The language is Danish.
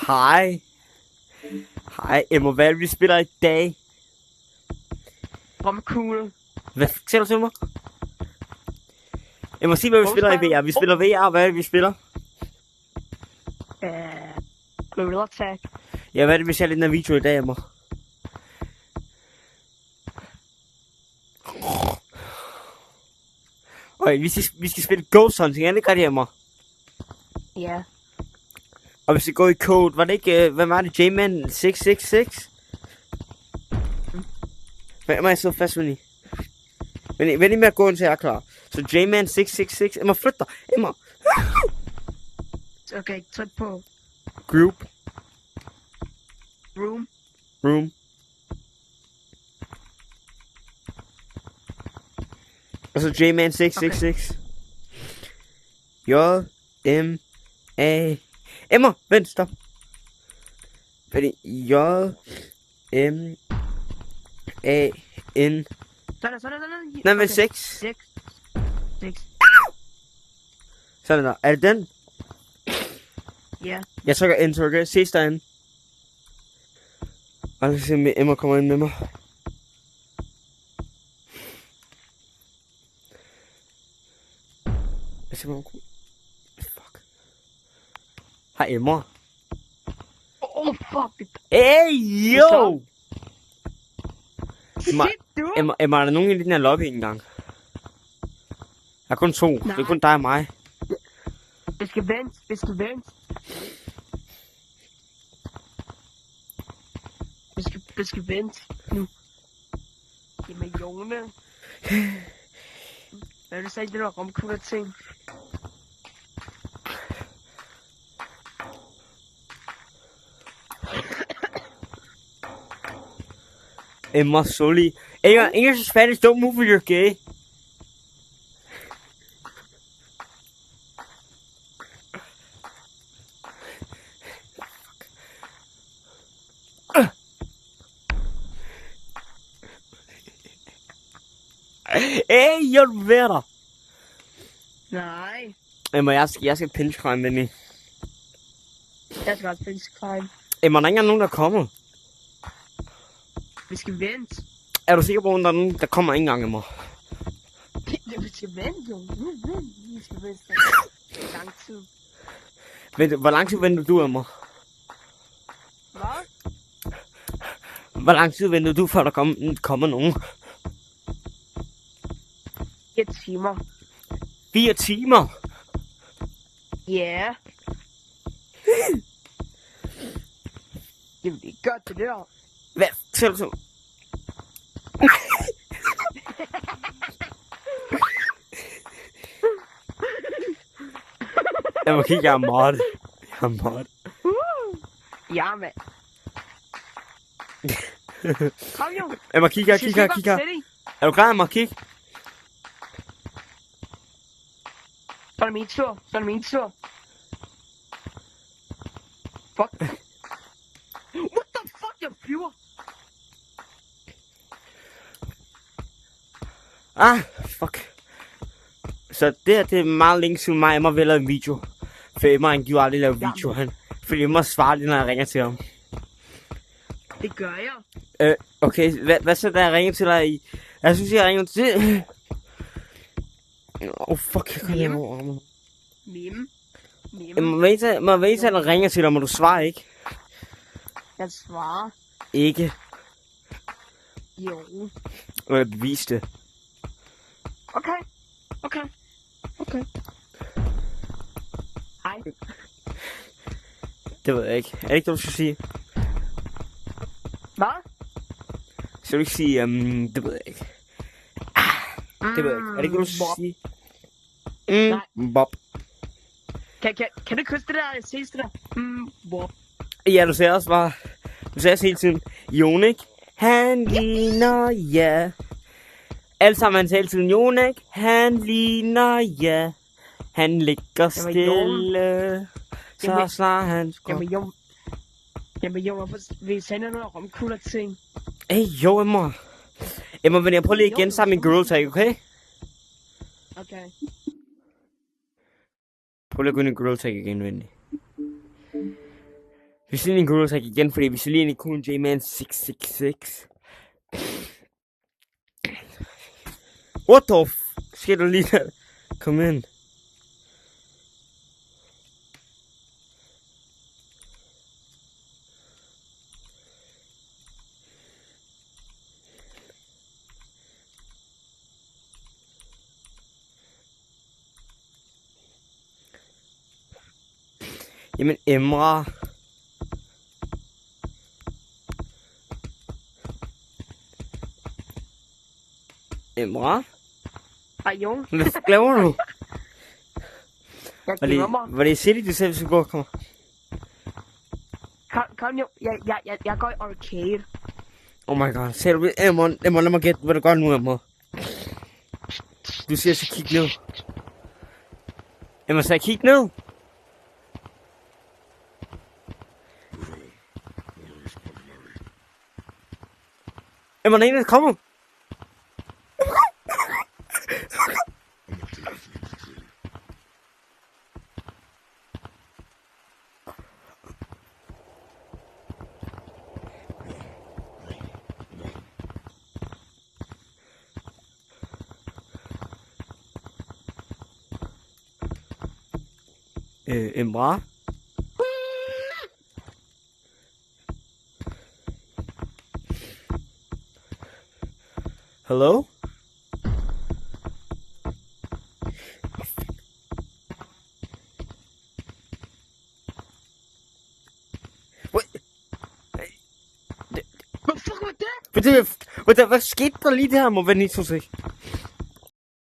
Hej. Hej, Emma, hvad er det, vi spiller i dag? Romkugle. Hvad ser du til mig? Emma, sig, hvad vi spiller i VR. Vi spiller VR, hvad er det, vi spiller? Gorilla Tag. Ja, hvad er det, vi ser i den her video i dag, Emma? Okay, vi skal spille Ghost Hunting, er det ikke rigtigt, Emma? Ja. Og hvis vi går i code, var det ikke, hvad var det, J-Man 666? Hvad må jeg sidde fast med lige? Vent lige med at gå, indtil jeg er klar. Så J-Man 666, Emma, flyt dig, Emma. Okay, tryk på Group. Room. Og så J-Man 666. Okay. J-M-A. Emma, vent, stop. Fordi J-M-A-N. Sådan. Nej, men 6. 6. Sådan der. Er det den? Ja. Jeg trykker enter, okay? Ses derinde. Og lad os se, om Emma kommer ind med mig. Jeg ser, om fuck. Hej, Emma. Oh, fuck. Hey, yo! Emma, Shit, du. Emma, er der nogen i den her lobby engang? Der er kun to. Nej. Det er kun dig og mig. Vi skal vente. Vi skal vente nu. Jamen, Jone. Hvad er det sagt, det der romkugle ting? Emma, sorry. English and Spanish don't move when you're gay. Hey, jeg vil være der. Nej. Emma, jeg skal pinch crime med mig. Jeg skal også pinch climb. Emma, der er ikke nogen, der kommer. Vi skal vente. Er du sikker på, at der er nogen, der kommer ikke engang, Emma? Vi skal vente, jo. Vi skal vente. Lang tid. Hvor lang tid venter du, Emma? Hvad? Hvor lang tid venter du, før der kommer nogen? 4 timer. 4 timer? Ja. Jamen, det er godt, det der. Hvad? Selv så. Jeg må kigge, jeg er mod. Ja, mand. Kom jo. Jeg må kigge her. Er du klar, jeg må kigge? Så er det min tur. Fuck. What the fuck, jeg flyver? Fuck. Så det er meget længe siden mig, Emma vil lave en video. For Emma, han giver aldrig lave video, han. Fordi Emma svarer lige, når jeg ringer til ham. Det gør jeg. Okay, hvad så, da jeg ringer til dig i? Jeg synes, jeg ringer til... Fuck, jeg kan lave over mig. Mime. Må vente, at jeg ringer til dig, men du svarer ikke. Jeg svarer. Ikke. Jo. Jeg beviste det. Okay. Hej. Det ved jeg ikke. Er det ikke det, du skal sige? Hvad? Skal du ikke sige, det ved jeg ikke. Det ved jeg ikke. Er det ikke det, du skal sige? Nej. Bob. Kan du kysse det der? Jeg ses det der. Bob. Ja, du sagde også bare... Du sagde også hele tiden... Jonik, han ligner ja. Alt sammen han sagde hele tiden... Jonik, han ligner ja. Han ligger stille. Så snart han skulle... Jamen jo, hvorfor vil I sende noget romkugle ting? Hey, jo, Emma. Emma, vil jeg prøve lige igen sammen med Gorilla Tag, okay? Okay. Prøv lige at gå ind i Gorilla Tag igen, venlig. Vi skal lige en Counter Strike igen, fordi vi skal lige en kun J-Man 666. What the sker der lige der? Kom ind. Jamen Emra. Emra? Ej, Jon. Hvad laver du? Jeg giver mig. Var det City, du selv skulle gå og komme? Kom jo. Jeg går i arcade. Oh my god. Ser du det? Emma, lad mig gætte, hvad du gør nu, Emma. Du siger så kig ned. Emma sagde kig ned. Emma, der er en, der kommer. Emra? Hello? What? Hvad fuck var det? Hvad skete der lige der, må være 926?